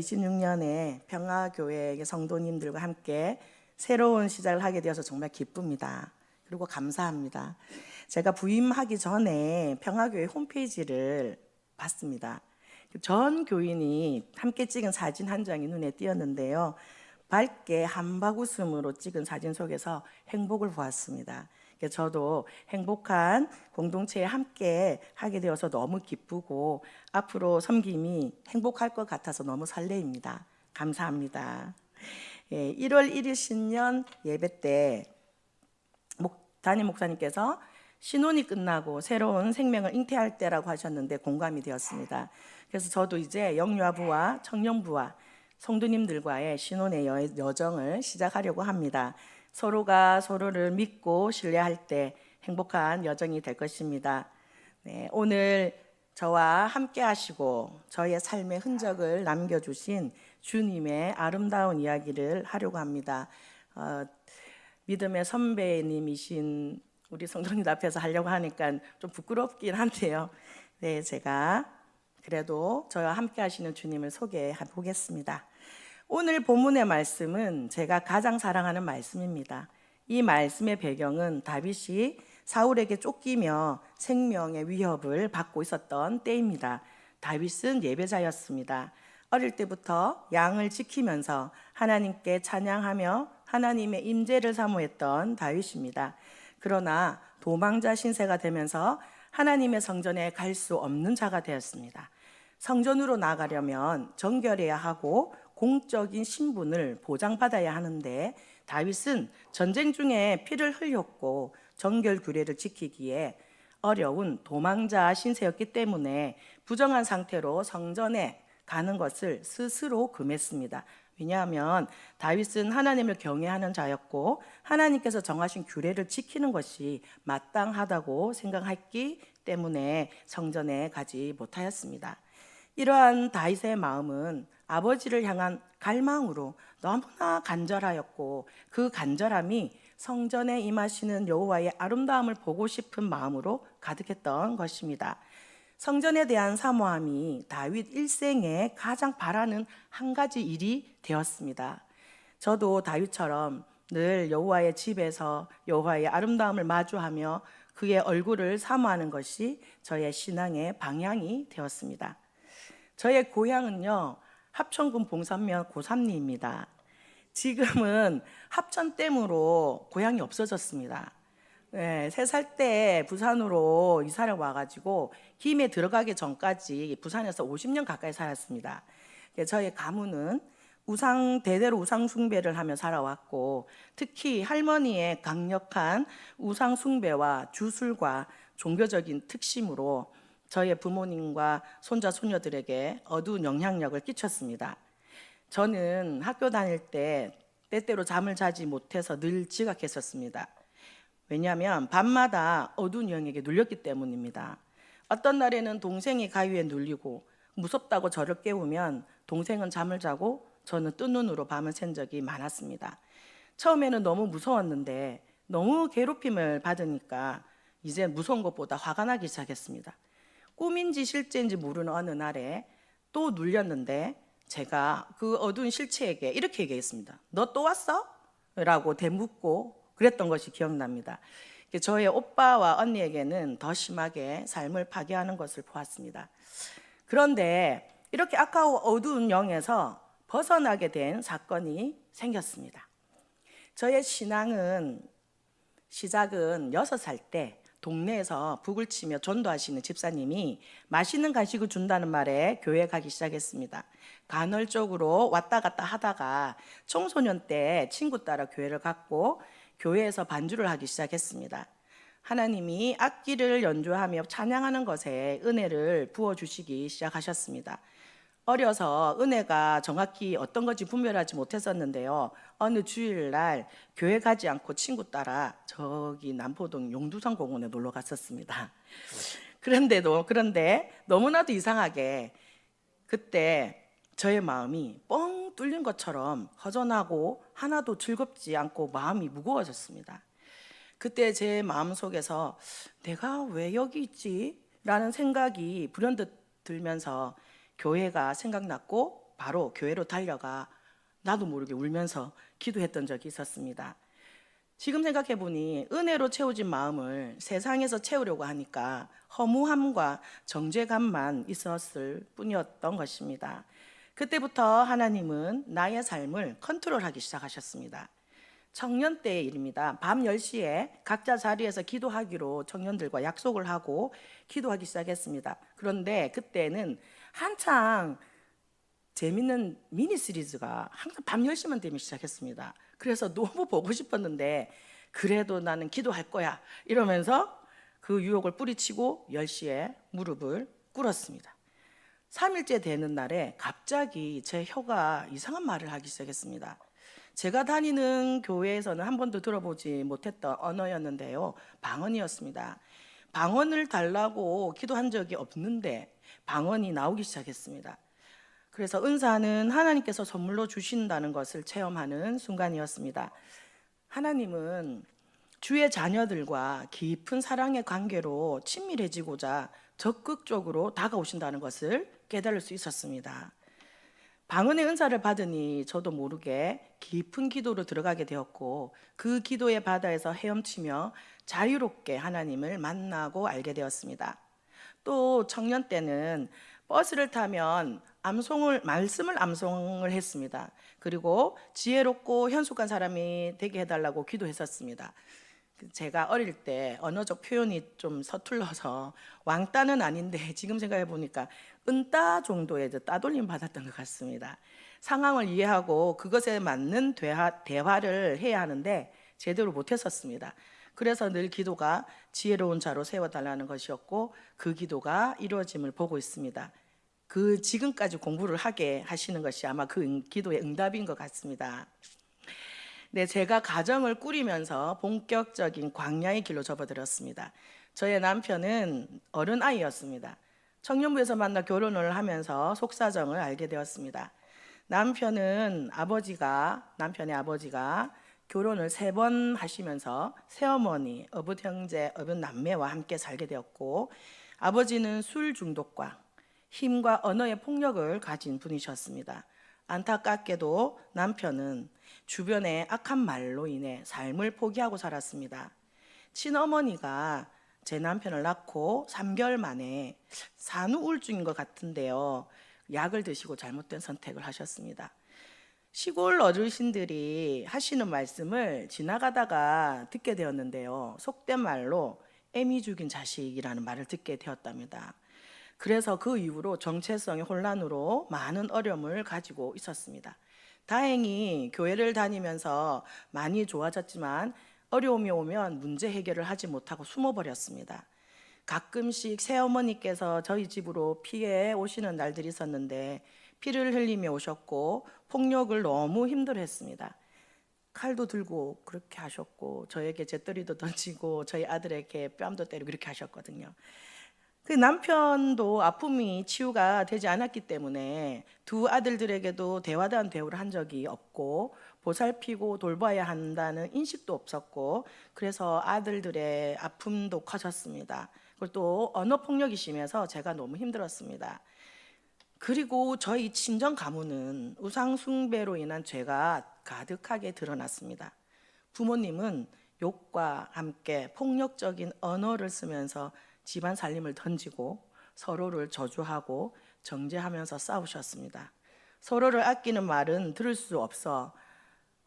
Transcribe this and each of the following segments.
26년에 평화교회의 성도님들과 함께 새로운 시작을 하게 되어서 정말 기쁩니다. 그리고 감사합니다. 제가 부임하기 전에 평화교회 홈페이지를 봤습니다. 전 교인이 함께 찍은 사진 한 장이 눈에 띄었는데요. 밝게 한박 웃음으로 찍은 사진 속에서 행복을 보았습니다. 저도 행복한 공동체에 함께 하게 되어서 너무 기쁘고 앞으로 섬김이 행복할 것 같아서 너무 설레입니다. 감사합니다. 1월 1일 신년 예배 때 담임 목사님께서 신혼이 끝나고 새로운 생명을 잉태할 때라고 하셨는데 공감이 되었습니다. 그래서 저도 이제 영유아부와 청년부와 성도님들과의 신혼의 여정을 시작하려고 합니다. 서로가 서로를 믿고 신뢰할 때 행복한 여정이 될 것입니다. 오늘 저와 함께 하시고 저의 삶의 흔적을 남겨주신 주님의 아름다운 이야기를 하려고 합니다. 믿음의 선배님이신 우리 성도님 앞에서 하려고 하니까 좀 부끄럽긴 한데요. 제가 그래도 저와 함께 하시는 주님을 소개해 보겠습니다. 오늘 본문의 말씀은 제가 가장 사랑하는 말씀입니다. 이 말씀의 배경은 다윗이 사울에게 쫓기며 생명의 위협을 받고 있었던 때입니다. 다윗은 예배자였습니다. 어릴 때부터 양을 지키면서 하나님께 찬양하며 하나님의 임재를 사모했던 다윗입니다. 그러나 도망자 신세가 되면서 하나님의 성전에 갈 수 없는 자가 되었습니다. 성전으로 나가려면 정결해야 하고 공적인 신분을 보장받아야 하는데 다윗은 전쟁 중에 피를 흘렸고 정결 규례를 지키기에 어려운 도망자 신세였기 때문에 부정한 상태로 성전에 가는 것을 스스로 금했습니다. 왜냐하면 다윗은 하나님을 경외하는 자였고 하나님께서 정하신 규례를 지키는 것이 마땅하다고 생각했기 때문에 성전에 가지 못하였습니다. 이러한 다윗의 마음은 아버지를 향한 갈망으로 너무나 간절하였고 그 간절함이 성전에 임하시는 여호와의 아름다움을 보고 싶은 마음으로 가득했던 것입니다. 성전에 대한 사모함이 다윗 일생에 가장 바라는 한 가지 일이 되었습니다. 저도 다윗처럼 늘 여호와의 집에서 여호와의 아름다움을 마주하며 그의 얼굴을 사모하는 것이 저의 신앙의 방향이 되었습니다. 저의 고향은요, 합천군 봉산면 고삼리입니다. 지금은 합천댐으로 고향이 없어졌습니다. 3살 때 부산으로 이사를 와가지고 김해 들어가기 전까지 부산에서 50년 가까이 살았습니다. 저의 가문은 대대로 우상 숭배를 하며 살아왔고 특히 할머니의 강력한 우상 숭배와 주술과 종교적인 특심으로 저의 부모님과 손자 손녀들에게 어두운 영향력을 끼쳤습니다. 저는 학교 다닐 때 때때로 잠을 자지 못해서 늘 지각했었습니다. 왜냐하면 밤마다 어두운 영에게 눌렸기 때문입니다. 어떤 날에는 동생이 가위에 눌리고 무섭다고 저를 깨우면 동생은 잠을 자고 저는 뜬 눈으로 밤을 샌 적이 많았습니다. 처음에는 너무 무서웠는데 너무 괴롭힘을 받으니까 이제 무서운 것보다 화가 나기 시작했습니다. 꿈인지 실제인지 모르는 어느 날에 또 눌렸는데 제가 그 어두운 실체에게 이렇게 얘기했습니다. 너 또 왔어? 라고 대묻고 그랬던 것이 기억납니다. 저의 오빠와 언니에게는 더 심하게 삶을 파괴하는 것을 보았습니다. 그런데 이렇게 악하고 어두운 영에서 벗어나게 된 사건이 생겼습니다. 저의 신앙은 시작은 6살 때 동네에서 북을 치며 전도하시는 집사님이 맛있는 간식을 준다는 말에 교회에 가기 시작했습니다. 간헐적으로 왔다 갔다 하다가 청소년 때 친구 따라 교회를 갔고 교회에서 반주를 하기 시작했습니다. 하나님이 악기를 연주하며 찬양하는 것에 은혜를 부어주시기 시작하셨습니다. 어려서 은혜가 정확히 어떤 건지 분별하지 못했었는데요. 어느 주일날 교회 가지 않고 친구 따라 저기 남포동 용두산 공원에 놀러 갔었습니다. 그런데 너무나도 이상하게 그때 저의 마음이 뻥 뚫린 것처럼 허전하고 하나도 즐겁지 않고 마음이 무거워졌습니다. 그때 제 마음속에서 내가 왜 여기 있지? 라는 생각이 불현듯 들면서 교회가 생각났고 바로 교회로 달려가 나도 모르게 울면서 기도했던 적이 있었습니다. 지금 생각해 보니 은혜로 채워진 마음을 세상에서 채우려고 하니까 허무함과 정죄감만 있었을 뿐이었던 것입니다. 그때부터 하나님은 나의 삶을 컨트롤하기 시작하셨습니다. 청년 때의 일입니다. 밤 10시에 각자 자리에서 기도하기로 청년들과 약속을 하고 기도하기 시작했습니다. 그런데 그때는 한창 재밌는 미니 시리즈가 항상 밤 10시만 되면 시작했습니다. 그래서 너무 보고 싶었는데 그래도 나는 기도할 거야 이러면서 그 유혹을 뿌리치고 10시에 무릎을 꿇었습니다. 3일째 되는 날에 갑자기 제 혀가 이상한 말을 하기 시작했습니다. 제가 다니는 교회에서는 한 번도 들어보지 못했던 언어였는데요, 방언이었습니다. 방언을 달라고 기도한 적이 없는데 방언이 나오기 시작했습니다. 그래서 은사는 하나님께서 선물로 주신다는 것을 체험하는 순간이었습니다. 하나님은 주의 자녀들과 깊은 사랑의 관계로 친밀해지고자 적극적으로 다가오신다는 것을 깨달을 수 있었습니다. 방언의 은사를 받으니 저도 모르게 깊은 기도로 들어가게 되었고 그 기도의 바다에서 헤엄치며 자유롭게 하나님을 만나고 알게 되었습니다. 또 청년 때는 버스를 타면 말씀을 암송을 했습니다. 그리고 지혜롭고 현숙한 사람이 되게 해달라고 기도했었습니다. 제가 어릴 때 언어적 표현이 좀 서툴러서 왕따는 아닌데 지금 생각해 보니까 은따 정도의 따돌림 받았던 것 같습니다. 상황을 이해하고 그것에 맞는 대화를 해야 하는데 제대로 못했었습니다. 그래서 늘 기도가 지혜로운 자로 세워달라는 것이었고 그 기도가 이루어짐을 보고 있습니다. 그 지금까지 공부를 하게 하시는 것이 아마 그 기도의 응답인 것 같습니다. 네, 제가 가정을 꾸리면서 본격적인 광야의 길로 접어들었습니다. 저의 남편은 어른 아이였습니다. 청년부에서 만나 결혼을 하면서 속사정을 알게 되었습니다. 남편의 아버지가 결혼을 3번 하시면서 새어머니, 어붓 형제, 어붓 남매와 함께 살게 되었고 아버지는 술 중독과 힘과 언어의 폭력을 가진 분이셨습니다. 안타깝게도 남편은 주변의 악한 말로 인해 삶을 포기하고 살았습니다. 친어머니가 제 남편을 낳고 3개월 만에 산후 우울증인 것 같은데요, 약을 드시고 잘못된 선택을 하셨습니다. 시골 어르신들이 하시는 말씀을 지나가다가 듣게 되었는데요, 속된 말로 애미 죽인 자식이라는 말을 듣게 되었답니다. 그래서 그 이후로 정체성의 혼란으로 많은 어려움을 가지고 있었습니다. 다행히 교회를 다니면서 많이 좋아졌지만 어려움이 오면 문제 해결을 하지 못하고 숨어버렸습니다. 가끔씩 새어머니께서 저희 집으로 피해 오시는 날들이 있었는데 피를 흘리며 오셨고 폭력을 너무 힘들어했습니다. 칼도 들고 그렇게 하셨고 저에게 재떨이도 던지고 저희 아들에게 뺨도 때리고 그렇게 하셨거든요. 그 남편도 아픔이 치유가 되지 않았기 때문에 두 아들들에게도 대화다운 대우를 한 적이 없고 보살피고 돌봐야 한다는 인식도 없었고 그래서 아들들의 아픔도 커졌습니다. 그리고 또 언어 폭력이 심해서 제가 너무 힘들었습니다. 그리고 저희 친정 가문은 우상 숭배로 인한 죄가 가득하게 드러났습니다. 부모님은 욕과 함께 폭력적인 언어를 쓰면서 집안 살림을 던지고 서로를 저주하고 정죄하면서 싸우셨습니다. 서로를 아끼는 말은 들을 수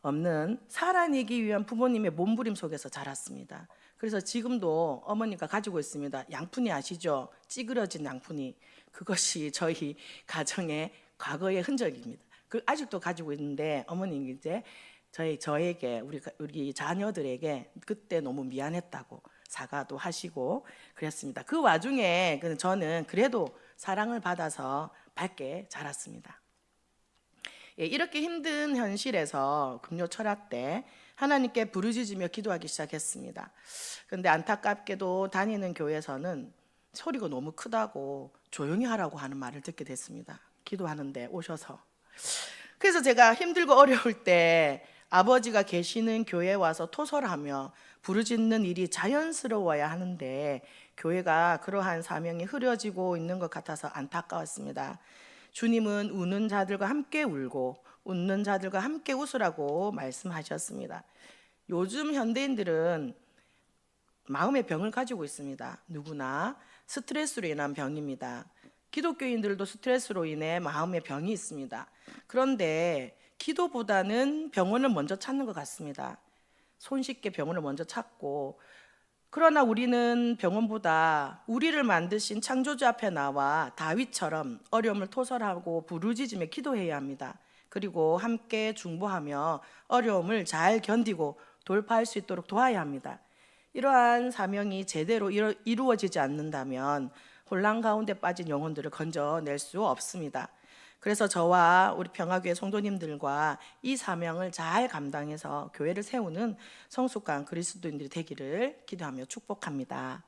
없는 살아내기 위한 부모님의 몸부림 속에서 자랐습니다. 그래서 지금도 어머니가 가지고 있습니다. 양푼이 아시죠? 찌그러진 양푼이. 그것이 저희 가정의 과거의 흔적입니다. 아직도 가지고 있는데 어머님이 이제 저에게 우리 자녀들에게 그때 너무 미안했다고 사과도 하시고 그랬습니다. 그 와중에 저는 그래도 사랑을 받아서 밝게 자랐습니다. 이렇게 힘든 현실에서 금요 철학 때 하나님께 부르짖으며 기도하기 시작했습니다. 그런데 안타깝게도 다니는 교회에서는 소리가 너무 크다고 조용히 하라고 하는 말을 듣게 됐습니다. 기도하는데 오셔서. 그래서 제가 힘들고 어려울 때 아버지가 계시는 교회에 와서 토설하며 부르짖는 일이 자연스러워야 하는데 교회가 그러한 사명이 흐려지고 있는 것 같아서 안타까웠습니다. 주님은 우는 자들과 함께 울고 웃는 자들과 함께 웃으라고 말씀하셨습니다. 요즘 현대인들은 마음의 병을 가지고 있습니다. 누구나 스트레스로 인한 병입니다. 기독교인들도 스트레스로 인해 마음의 병이 있습니다. 그런데 기도보다는 병원을 먼저 찾는 것 같습니다. 손쉽게 병원을 먼저 찾고, 그러나 우리는 병원보다 우리를 만드신 창조주 앞에 나와 다윗처럼 어려움을 토설하고 부르짖으며 기도해야 합니다. 그리고 함께 중보하며 어려움을 잘 견디고 돌파할 수 있도록 도와야 합니다. 이러한 사명이 제대로 이루어지지 않는다면 혼란 가운데 빠진 영혼들을 건져낼 수 없습니다. 그래서 저와 우리 평화교회 성도님들과 이 사명을 잘 감당해서 교회를 세우는 성숙한 그리스도인들이 되기를 기도하며 축복합니다.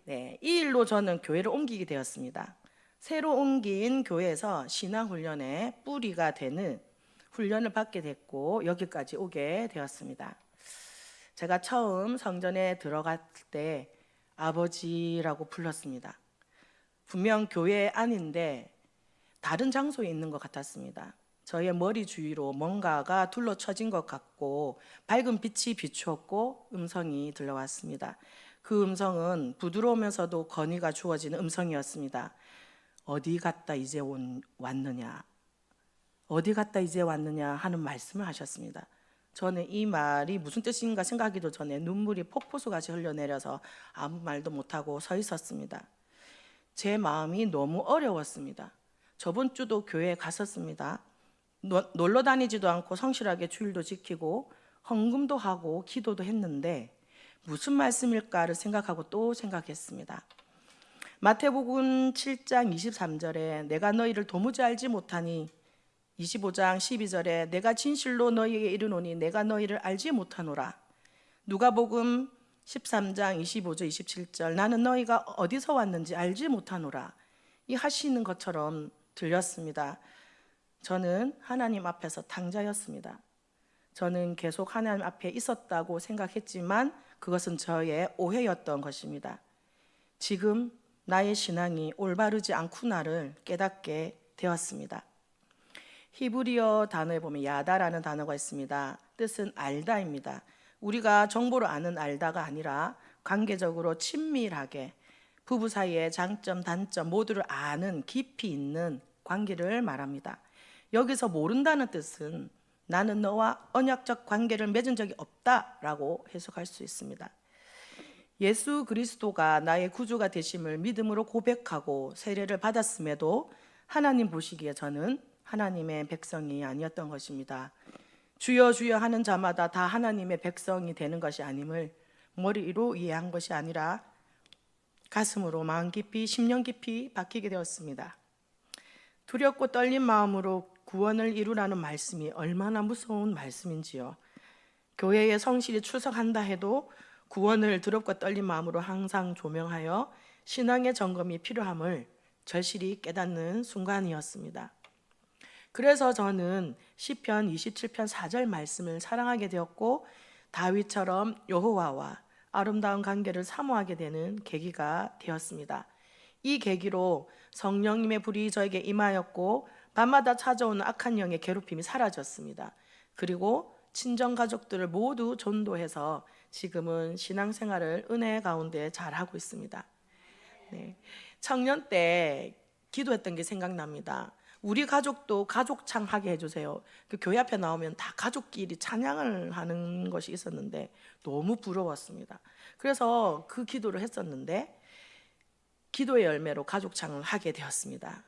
네, 이 일로 저는 교회를 옮기게 되었습니다. 새로 옮긴 교회에서 신앙훈련의 뿌리가 되는 훈련을 받게 됐고 여기까지 오게 되었습니다. 제가 처음 성전에 들어갈 때 아버지라고 불렀습니다. 분명 교회 안인데 다른 장소에 있는 것 같았습니다. 저의 머리 주위로 뭔가가 둘러쳐진 것 같고 밝은 빛이 비추었고 음성이 들려왔습니다. 그 음성은 부드러우면서도 건의가 주어지는 음성이었습니다. 어디 갔다 이제 왔느냐, 어디 갔다 이제 왔느냐 하는 말씀을 하셨습니다. 저는 이 말이 무슨 뜻인가 생각하기도 전에 눈물이 폭포수같이 흘러내려서 아무 말도 못하고 서 있었습니다. 제 마음이 너무 어려웠습니다. 저번 주도 교회에 갔었습니다. 놀러 다니지도 않고 성실하게 주일도 지키고 헌금도 하고 기도도 했는데 무슨 말씀일까를 생각하고 또 생각했습니다. 마태복음 7장 23절에 내가 너희를 도무지 알지 못하니, 25장 12절에 내가 진실로 너희에게 이르노니 내가 너희를 알지 못하노라. 누가복음 13장 25절 27절 나는 너희가 어디서 왔는지 알지 못하노라. 이 하시는 것처럼 들렸습니다. 저는 하나님 앞에서 탕자였습니다. 저는 계속 하나님 앞에 있었다고 생각했지만 그것은 저의 오해였던 것입니다. 지금 나의 신앙이 올바르지 않구나를 깨닫게 되었습니다. 히브리어 단어에 보면 야다라는 단어가 있습니다. 뜻은 알다입니다. 우리가 정보를 아는 알다가 아니라 관계적으로 친밀하게 부부 사이의 장점, 단점 모두를 아는 깊이 있는 관계를 말합니다. 여기서 모른다는 뜻은 나는 너와 언약적 관계를 맺은 적이 없다라고 해석할 수 있습니다. 예수 그리스도가 나의 구주가 되심을 믿음으로 고백하고 세례를 받았음에도 하나님 보시기에 저는 하나님의 백성이 아니었던 것입니다. 주여 주여 하는 자마다 다 하나님의 백성이 되는 것이 아님을 머리로 이해한 것이 아니라 가슴으로 마음 깊이 심령 깊이 박히게 되었습니다. 두렵고 떨린 마음으로 구원을 이루라는 말씀이 얼마나 무서운 말씀인지요. 교회에 성실히 출석한다 해도 구원을 두렵고 떨린 마음으로 항상 조명하여 신앙의 점검이 필요함을 절실히 깨닫는 순간이었습니다. 그래서 저는 시편 27편 4절 말씀을 사랑하게 되었고 다윗처럼 여호와와 아름다운 관계를 사모하게 되는 계기가 되었습니다. 이 계기로 성령님의 불이 저에게 임하였고 밤마다 찾아오는 악한 영의 괴롭힘이 사라졌습니다. 그리고 친정 가족들을 모두 전도해서 지금은 신앙생활을 은혜 가운데 잘하고 있습니다. 네. 청년 때 기도했던 게 생각납니다. 우리 가족도 가족창 하게 해주세요. 그 교회 앞에 나오면 다 가족끼리 찬양을 하는 것이 있었는데 너무 부러웠습니다. 그래서 그 기도를 했었는데 기도의 열매로 가족창을 하게 되었습니다.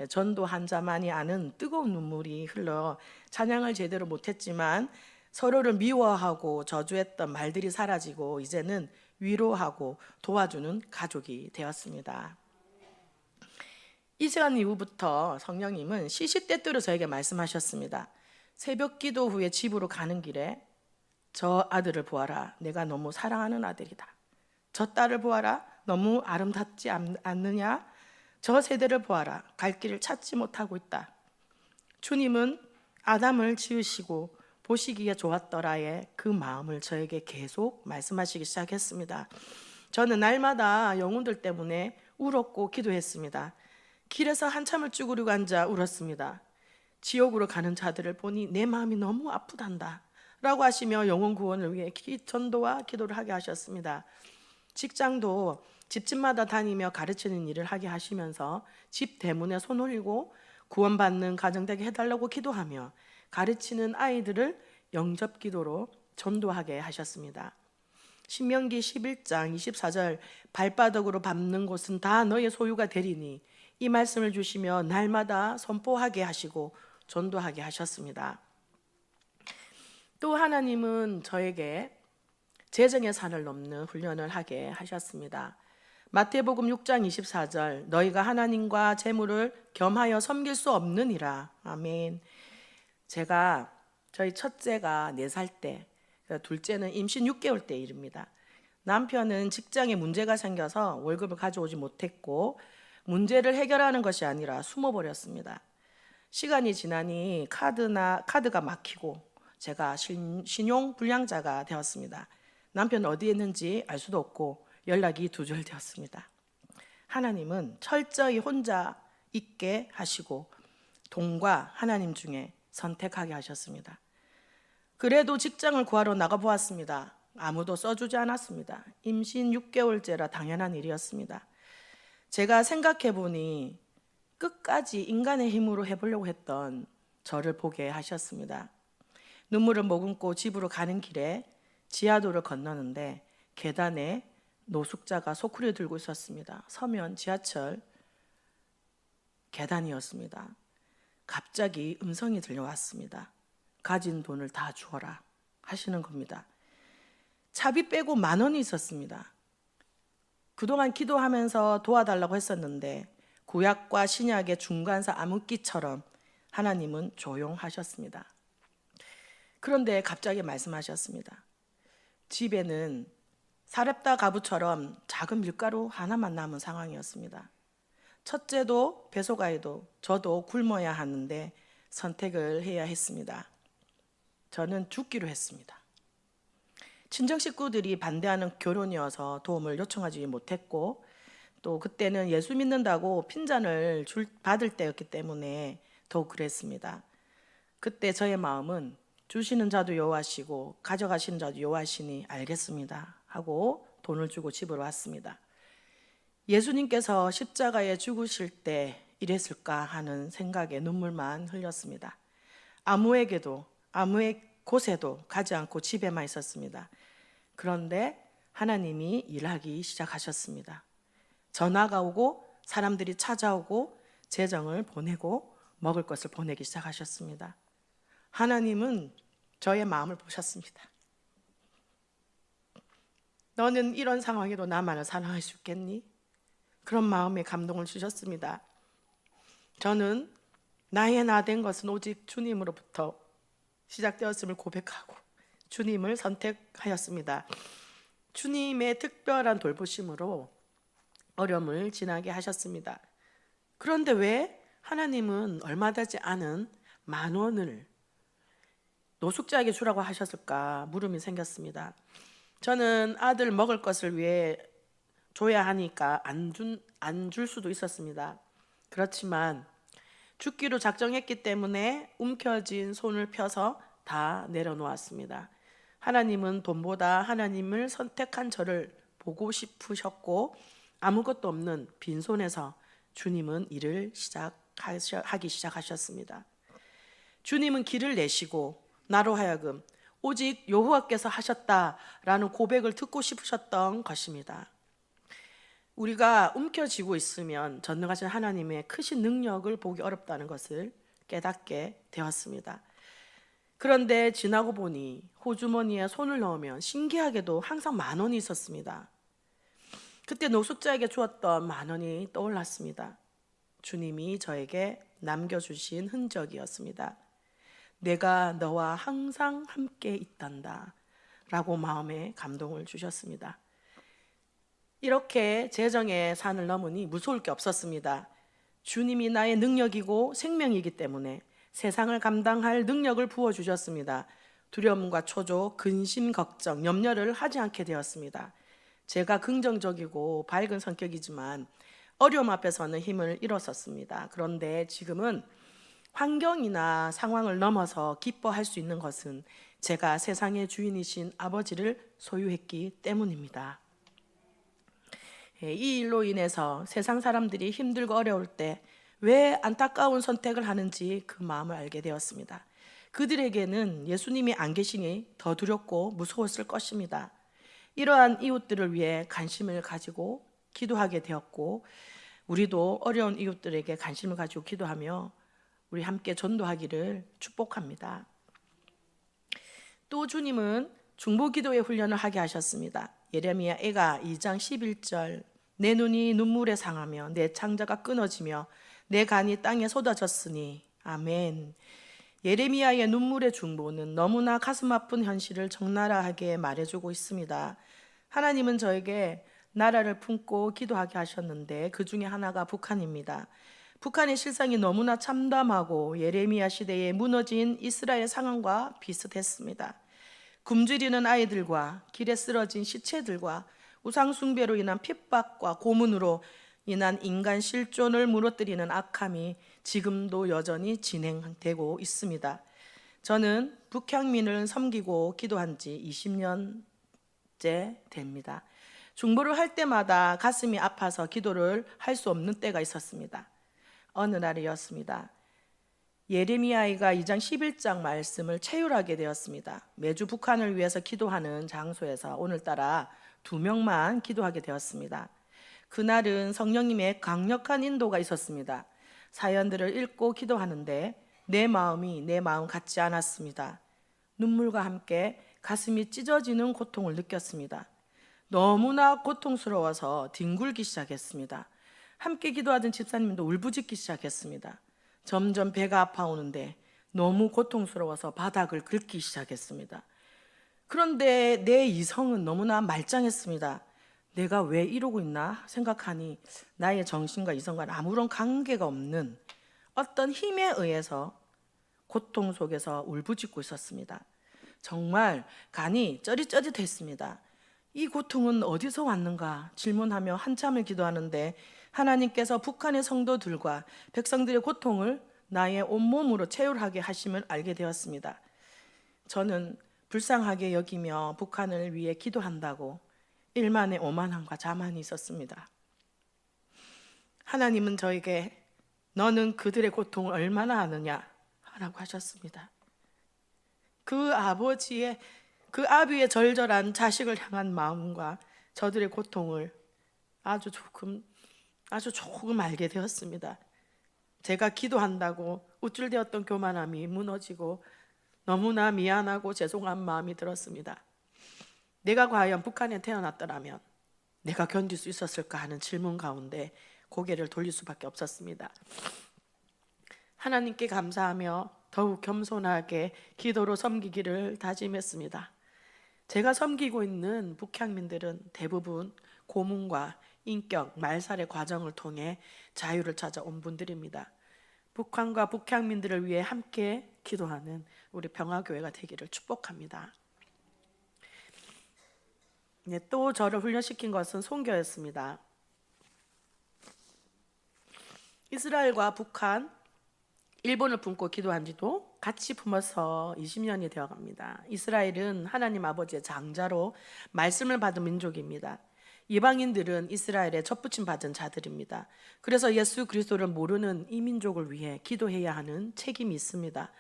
전도한 자만이 아는 뜨거운 눈물이 흘러 찬양을 제대로 못했지만 서로를 미워하고 저주했던 말들이 사라지고 이제는 위로하고 도와주는 가족이 되었습니다. 이 시간 이후부터 성령님은 시시때때로 저에게 말씀하셨습니다. 새벽 기도 후에 집으로 가는 길에 저 아들을 보아라. 내가 너무 사랑하는 아들이다. 저 딸을 보아라. 너무 아름답지 않느냐? 저 세대를 보아라. 갈 길을 찾지 못하고 있다. 주님은 아담을 지으시고 보시기에 좋았더라의 그 마음을 저에게 계속 말씀하시기 시작했습니다. 저는 날마다 영혼들 때문에 울었고 기도했습니다. 길에서 한참을 쭈그리고 앉아 울었습니다. 지옥으로 가는 자들을 보니 내 마음이 너무 아프단다 라고 하시며 영혼 구원을 위해 전도와 기도를 하게 하셨습니다. 직장도 집집마다 다니며 가르치는 일을 하게 하시면서 집 대문에 손 올리고 구원받는 가정 되게 해달라고 기도하며 가르치는 아이들을 영접 기도로 전도하게 하셨습니다. 신명기 11장 24절 발바닥으로 밟는 곳은 다 너의 소유가 되리니 이 말씀을 주시며 날마다 선포하게 하시고 전도하게 하셨습니다. 또 하나님은 저에게 재정의 산을 넘는 훈련을 하게 하셨습니다. 마태복음 6장 24절 너희가 하나님과 재물을 겸하여 섬길 수 없느니라. 아멘. 제가 저희 첫째가 4살 때, 둘째는 임신 6개월 때 일입니다. 남편은 직장에 문제가 생겨서 월급을 가져오지 못했고 문제를 해결하는 것이 아니라 숨어버렸습니다. 시간이 지나니 카드가 막히고 제가 신용 불량자가 되었습니다. 남편 어디에 있는지 알 수도 없고 연락이 두절되었습니다. 하나님은 철저히 혼자 있게 하시고 돈과 하나님 중에 선택하게 하셨습니다. 그래도 직장을 구하러 나가보았습니다. 아무도 써주지 않았습니다. 임신 6개월째라 당연한 일이었습니다. 제가 생각해보니 끝까지 인간의 힘으로 해보려고 했던 저를 보게 하셨습니다. 눈물을 머금고 집으로 가는 길에 지하도를 건너는데 계단에 노숙자가 소쿠리를 들고 있었습니다. 서면 지하철 계단이었습니다. 갑자기 음성이 들려왔습니다. 가진 돈을 다 주어라 하시는 겁니다. 차비 빼고 10,000원이 있었습니다. 그동안 기도하면서 도와달라고 했었는데 구약과 신약의 중간사 암흑기처럼 하나님은 조용하셨습니다. 그런데 갑자기 말씀하셨습니다. 집에는 사렙다 가부처럼 작은 밀가루 하나만 남은 상황이었습니다. 첫째도 뱃속아이도 저도 굶어야 하는데 선택을 해야 했습니다. 저는 죽기로 했습니다. 친정 식구들이 반대하는 결혼이어서 도움을 요청하지 못했고 또 그때는 예수 믿는다고 핀잔을 받을 때였기 때문에 더욱 그랬습니다. 그때 저의 마음은 주시는 자도 여호와시고 가져가시는 자도 여호와시니 알겠습니다 하고 돈을 주고 집으로 왔습니다. 예수님께서 십자가에 죽으실 때 이랬을까 하는 생각에 눈물만 흘렸습니다. 아무의 곳에도 가지 않고 집에만 있었습니다. 그런데 하나님이 일하기 시작하셨습니다. 전화가 오고 사람들이 찾아오고 재정을 보내고 먹을 것을 보내기 시작하셨습니다. 하나님은 저의 마음을 보셨습니다. 너는 이런 상황에도 나만을 사랑할 수 있겠니? 그런 마음에 감동을 주셨습니다. 저는 나의 나 된 것은 오직 주님으로부터 시작되었음을 고백하고 주님을 선택하였습니다. 주님의 특별한 돌보심으로 어려움을 지나게 하셨습니다. 그런데 왜 하나님은 얼마 되지 않은 10,000원을 노숙자에게 주라고 하셨을까 물음이 생겼습니다. 저는 아들 먹을 것을 위해 줘야 하니까 안 줄 수도 있었습니다. 그렇지만 죽기로 작정했기 때문에 움켜쥔 손을 펴서 다 내려놓았습니다. 하나님은 돈보다 하나님을 선택한 저를 보고 싶으셨고 아무것도 없는 빈손에서 주님은 일을 하기 시작하셨습니다. 주님은 길을 내시고 나로 하여금 오직 여호와께서 하셨다라는 고백을 듣고 싶으셨던 것입니다. 우리가 움켜쥐고 있으면 전능하신 하나님의 크신 능력을 보기 어렵다는 것을 깨닫게 되었습니다. 그런데 지나고 보니 호주머니에 손을 넣으면 신기하게도 항상 10,000원이 있었습니다. 그때 노숙자에게 주었던 10,000원이 떠올랐습니다. 주님이 저에게 남겨주신 흔적이었습니다. 내가 너와 항상 함께 있단다 라고 마음에 감동을 주셨습니다. 이렇게 재정의 산을 넘으니 무서울 게 없었습니다. 주님이 나의 능력이고 생명이기 때문에 세상을 감당할 능력을 부어주셨습니다. 두려움과 초조, 근심, 걱정, 염려를 하지 않게 되었습니다. 제가 긍정적이고 밝은 성격이지만 어려움 앞에서는 힘을 잃었었습니다. 그런데 지금은 환경이나 상황을 넘어서 기뻐할 수 있는 것은 제가 세상의 주인이신 아버지를 소유했기 때문입니다. 이 일로 인해서 세상 사람들이 힘들고 어려울 때 왜 안타까운 선택을 하는지 그 마음을 알게 되었습니다. 그들에게는 예수님이 안 계시니 더 두렵고 무서웠을 것입니다. 이러한 이웃들을 위해 관심을 가지고 기도하게 되었고, 우리도 어려운 이웃들에게 관심을 가지고 기도하며 우리 함께 전도하기를 축복합니다. 또 주님은 중보기도의 훈련을 하게 하셨습니다. 예레미야 애가 2장 11절, 내 눈이 눈물에 상하며 내 창자가 끊어지며 내 간이 땅에 쏟아졌으니. 아멘. 예레미야의 눈물의 중보는 너무나 가슴 아픈 현실을 적나라하게 말해주고 있습니다. 하나님은 저에게 나라를 품고 기도하게 하셨는데 그 중에 하나가 북한입니다. 북한의 실상이 너무나 참담하고 예레미야 시대에 무너진 이스라엘 상황과 비슷했습니다. 굶주리는 아이들과 길에 쓰러진 시체들과 우상 숭배로 인한 핍박과 고문으로 인한 인간 실존을 무너뜨리는 악함이 지금도 여전히 진행되고 있습니다. 저는 북향민을 섬기고 기도한 지 20년째 됩니다. 중보를 할 때마다 가슴이 아파서 기도를 할 수 없는 때가 있었습니다. 어느 날이었습니다. 예레미야가 2장 11장 말씀을 체휼하게 되었습니다. 매주 북한을 위해서 기도하는 장소에서 오늘따라 2명만 기도하게 되었습니다. 그날은 성령님의 강력한 인도가 있었습니다. 사연들을 읽고 기도하는데 내 마음이 내 마음 같지 않았습니다. 눈물과 함께 가슴이 찢어지는 고통을 느꼈습니다. 너무나 고통스러워서 뒹굴기 시작했습니다. 함께 기도하던 집사님도 울부짖기 시작했습니다. 점점 배가 아파오는데 너무 고통스러워서 바닥을 긁기 시작했습니다. 그런데 내 이성은 너무나 말짱했습니다. 내가 왜 이러고 있나 생각하니 나의 정신과 이성과는 아무런 관계가 없는 어떤 힘에 의해서 고통 속에서 울부짖고 있었습니다. 정말 간이 쩌릿쩌릿했습니다. 이 고통은 어디서 왔는가 질문하며 한참을 기도하는데 하나님께서 북한의 성도들과 백성들의 고통을 나의 온몸으로 체휼하게 하심을 알게 되었습니다. 저는 불쌍하게 여기며 북한을 위해 기도한다고 일만의 오만함과 자만이 있었습니다. 하나님은 저에게 너는 그들의 고통을 얼마나 아느냐 라고 하셨습니다. 그 아버지의 그 아비의 절절한 자식을 향한 마음과 저들의 고통을 아주 조금 알게 되었습니다. 제가 기도한다고 우쭐대었던 교만함이 무너지고 너무나 미안하고 죄송한 마음이 들었습니다. 내가 과연 북한에 태어났더라면 내가 견딜 수 있었을까 하는 질문 가운데 고개를 돌릴 수밖에 없었습니다. 하나님께 감사하며 더욱 겸손하게 기도로 섬기기를 다짐했습니다. 제가 섬기고 있는 북향민들은 대부분 고문과 인격, 말살의 과정을 통해 자유를 찾아온 분들입니다. 북한과 북향민들을 위해 함께 기도하는 우리 평화교회가 되기를 축복합니다. 또 저를 훈련시킨 것은 선교였습니다. 이스라엘과 북한, 일본을 품고 기도한 지도 같이 품어서 20년이 되어갑니다. 이스라엘은 하나님 아버지의 장자로 말씀을 받은 민족입니다. 이방인들은 이스라엘에 접붙임 받은 자들입니다. 그래서 예수 그리스도를 모르는 이 민족을 위해 기도해야 하는 책임이 있습니다.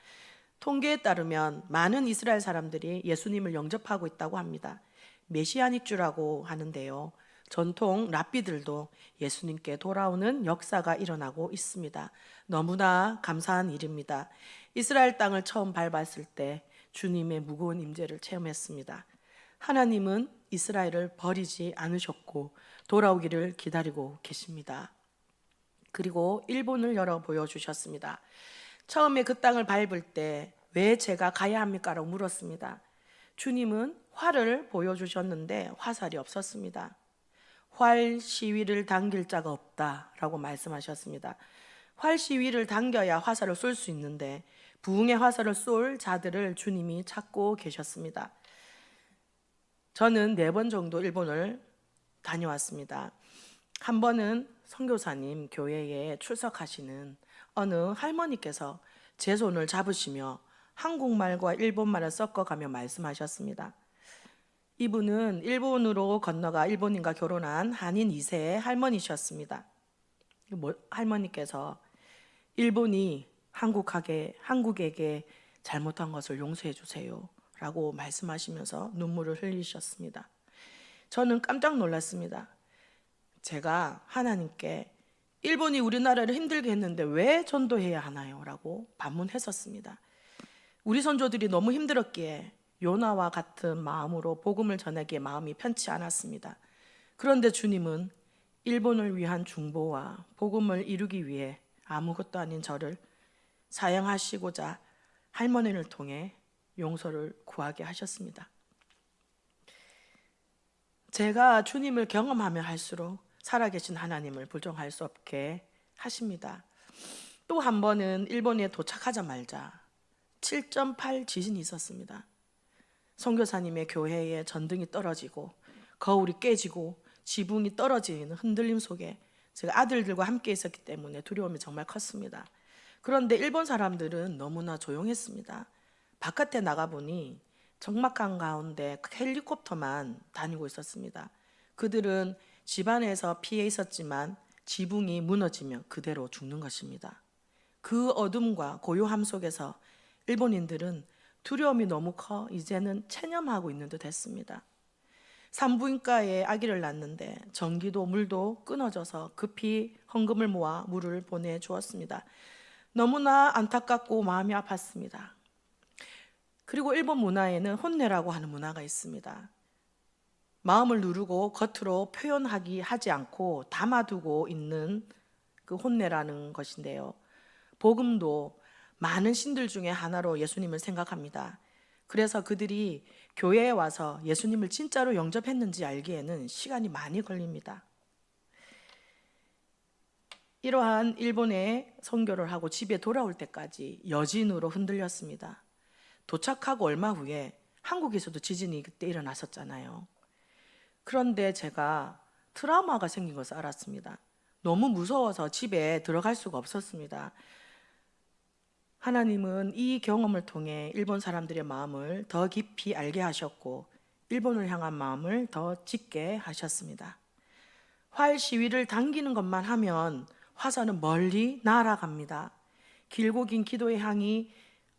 통계에 따르면 많은 이스라엘 사람들이 예수님을 영접하고 있다고 합니다. 메시아닉주라고 하는데요. 전통 랍비들도 예수님께 돌아오는 역사가 일어나고 있습니다. 너무나 감사한 일입니다. 이스라엘 땅을 처음 밟았을 때 주님의 무거운 임재를 체험했습니다. 하나님은 이스라엘을 버리지 않으셨고 돌아오기를 기다리고 계십니다. 그리고 일본을 열어 보여주셨습니다. 처음에 그 땅을 밟을 때 왜 제가 가야 합니까? 라고 물었습니다. 주님은 활을 보여주셨는데 화살이 없었습니다. 활 시위를 당길 자가 없다라고 말씀하셨습니다. 활 시위를 당겨야 화살을 쏠 수 있는데 부흥의 화살을 쏠 자들을 주님이 찾고 계셨습니다. 저는 4번 정도 일본을 다녀왔습니다. 한 번은 선교사님 교회에 출석하시는 어느 할머니께서 제 손을 잡으시며 한국말과 일본말을 섞어가며 말씀하셨습니다. 이분은 일본으로 건너가 일본인과 결혼한 한인 2세의 할머니셨습니다. 할머니께서 일본이 한국에게 잘못한 것을 용서해 주세요 라고 말씀하시면서 눈물을 흘리셨습니다. 저는 깜짝 놀랐습니다. 제가 하나님께 일본이 우리나라를 힘들게 했는데 왜 전도해야 하나요? 라고 반문했었습니다. 우리 선조들이 너무 힘들었기에 요나와 같은 마음으로 복음을 전하기에 마음이 편치 않았습니다. 그런데 주님은 일본을 위한 중보와 복음을 이루기 위해 아무것도 아닌 저를 사용하시고자 할머니를 통해 용서를 구하게 하셨습니다. 제가 주님을 경험하며 할수록 살아계신 하나님을 부정할 수 없게 하십니다. 또 한 번은 일본에 도착하자마자 7.8 지진이 있었습니다. 선교사님의 교회에 전등이 떨어지고 거울이 깨지고 지붕이 떨어지는 흔들림 속에 제가 아들들과 함께 있었기 때문에 두려움이 정말 컸습니다. 그런데 일본 사람들은 너무나 조용했습니다. 바깥에 나가보니 적막한 가운데 헬리콥터만 다니고 있었습니다. 그들은 집안에서 피해 있었지만 지붕이 무너지면 그대로 죽는 것입니다. 그 어둠과 고요함 속에서 일본인들은 두려움이 너무 커 이제는 체념하고 있는 듯 했습니다. 산부인과에 아기를 낳는데 전기도 물도 끊어져서 급히 헌금을 모아 물을 보내주었습니다. 너무나 안타깝고 마음이 아팠습니다. 그리고 일본 문화에는 혼내라고 하는 문화가 있습니다. 마음을 누르고 겉으로 하지 않고 담아두고 있는 그 혼내라는 것인데요. 복음도 많은 신들 중에 하나로 예수님을 생각합니다. 그래서 그들이 교회에 와서 예수님을 진짜로 영접했는지 알기에는 시간이 많이 걸립니다. 이러한 일본에 선교를 하고 집에 돌아올 때까지 여진으로 흔들렸습니다. 도착하고 얼마 후에 한국에서도 지진이 그때 일어났었잖아요. 그런데 제가 트라우마가 생긴 것을 알았습니다. 너무 무서워서 집에 들어갈 수가 없었습니다. 하나님은 이 경험을 통해 일본 사람들의 마음을 더 깊이 알게 하셨고 일본을 향한 마음을 더 짙게 하셨습니다. 활 시위를 당기는 것만 하면 화살은 멀리 날아갑니다. 길고 긴 기도의 향이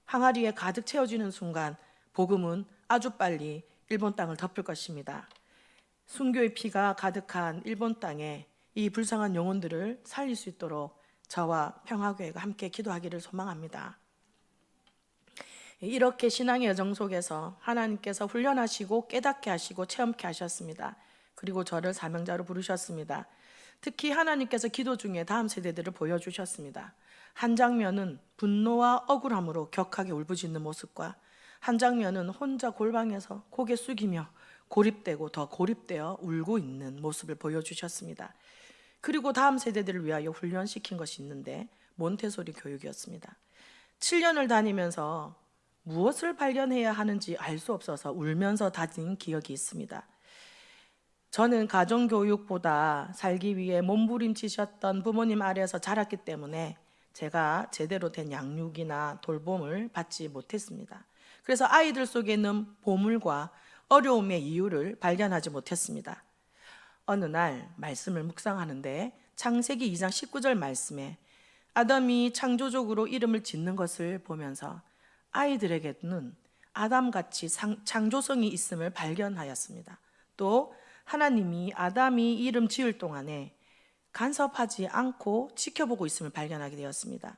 항아리에 가득 채워지는 순간 복음은 아주 빨리 일본 땅을 덮을 것입니다. 순교의 피가 가득한 일본 땅에 이 불쌍한 영혼들을 살릴 수 있도록 저와 평화교회가 함께 기도하기를 소망합니다. 이렇게 신앙의 여정 속에서 하나님께서 훈련하시고 깨닫게 하시고 체험케 하셨습니다. 그리고 저를 사명자로 부르셨습니다. 특히 하나님께서 기도 중에 다음 세대들을 보여주셨습니다. 한 장면은 분노와 억울함으로 격하게 울부짖는 모습과 한 장면은 혼자 골방에서 고개 숙이며 고립되고 더 고립되어 울고 있는 모습을 보여주셨습니다. 그리고 다음 세대들을 위하여 훈련시킨 것이 있는데 몬테소리 교육이었습니다. 7년을 다니면서 무엇을 발견해야 하는지 알 수 없어서 울면서 다닌 기억이 있습니다. 저는 가정교육보다 살기 위해 몸부림치셨던 부모님 아래에서 자랐기 때문에 제가 제대로 된 양육이나 돌봄을 받지 못했습니다. 그래서 아이들 속에 있는 보물과 어려움의 이유를 발견하지 못했습니다. 어느 날 말씀을 묵상하는데 창세기 2장 19절 말씀에 아담이 창조적으로 이름을 짓는 것을 보면서 아이들에게는 아담같이 창조성이 있음을 발견하였습니다. 또 하나님이 아담이 이름 지을 동안에 간섭하지 않고 지켜보고 있음을 발견하게 되었습니다.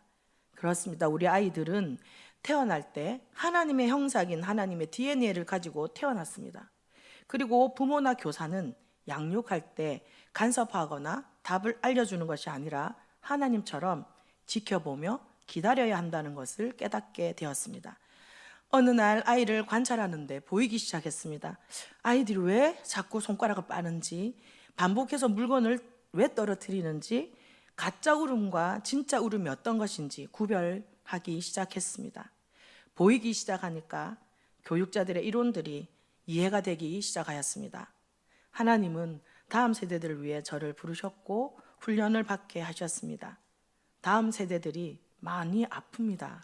그렇습니다. 우리 아이들은 태어날 때 하나님의 형상인 하나님의 DNA를 가지고 태어났습니다. 그리고 부모나 교사는 양육할 때 간섭하거나 답을 알려주는 것이 아니라 하나님처럼 지켜보며 기다려야 한다는 것을 깨닫게 되었습니다. 어느 날 아이를 관찰하는데 보이기 시작했습니다. 아이들이 왜 자꾸 손가락을 빠는지, 반복해서 물건을 왜 떨어뜨리는지, 가짜 울음과 진짜 울음이 어떤 것인지 구별하기 시작했습니다. 보이기 시작하니까 교육자들의 이론들이 이해가 되기 시작하였습니다. 하나님은 다음 세대들을 위해 저를 부르셨고 훈련을 받게 하셨습니다. 다음 세대들이 많이 아픕니다.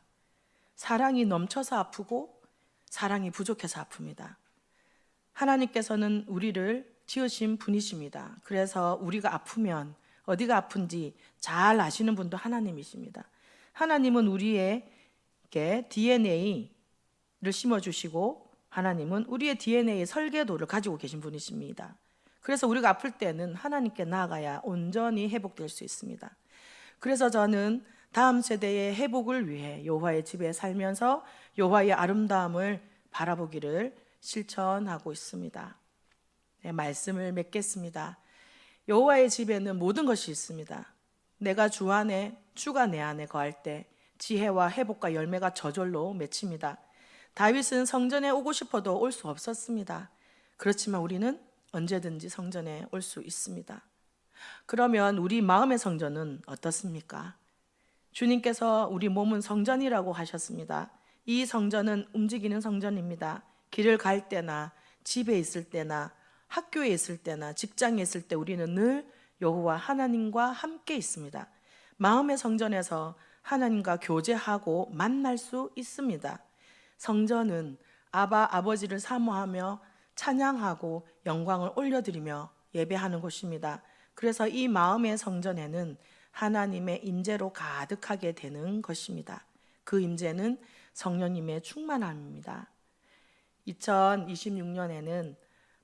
사랑이 넘쳐서 아프고 사랑이 부족해서 아픕니다. 하나님께서는 우리를 지으신 분이십니다. 그래서 우리가 아프면 어디가 아픈지 잘 아시는 분도 하나님이십니다. 하나님은 우리에게 DNA를 심어주시고 하나님은 우리의 DNA 설계도를 가지고 계신 분이십니다. 그래서 우리가 아플 때는 하나님께 나아가야 온전히 회복될 수 있습니다. 그래서 저는 다음 세대의 회복을 위해 여호와의 집에 살면서 여호와의 아름다움을 바라보기를 실천하고 있습니다. 네, 말씀을 맺겠습니다. 여호와의 집에는 모든 것이 있습니다. 내가 주 안에, 주가 내 안에 거할 때 지혜와 회복과 열매가 저절로 맺힙니다. 다윗은 성전에 오고 싶어도 올 수 없었습니다. 그렇지만 우리는 언제든지 성전에 올 수 있습니다. 그러면 우리 마음의 성전은 어떻습니까? 주님께서 우리 몸은 성전이라고 하셨습니다. 이 성전은 움직이는 성전입니다. 길을 갈 때나 집에 있을 때나 학교에 있을 때나 직장에 있을 때 우리는 늘 여호와 하나님과 함께 있습니다. 마음의 성전에서 하나님과 교제하고 만날 수 있습니다. 성전은 아버지를 사모하며 찬양하고 영광을 올려드리며 예배하는 곳입니다. 그래서 이 마음의 성전에는 하나님의 임재로 가득하게 되는 것입니다. 그 임재는 성령님의 충만함입니다. 2026년에는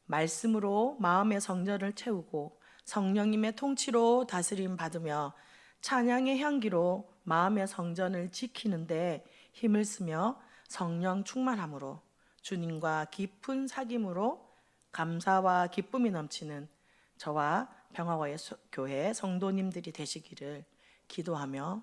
말씀으로 마음의 성전을 채우고 성령님의 통치로 다스림 받으며 찬양의 향기로 마음의 성전을 지키는데 힘을 쓰며 성령 충만함으로 주님과 깊은 사귐으로 감사와 기쁨이 넘치는 저와 평화와의 교회 성도님들이 되시기를 기도하며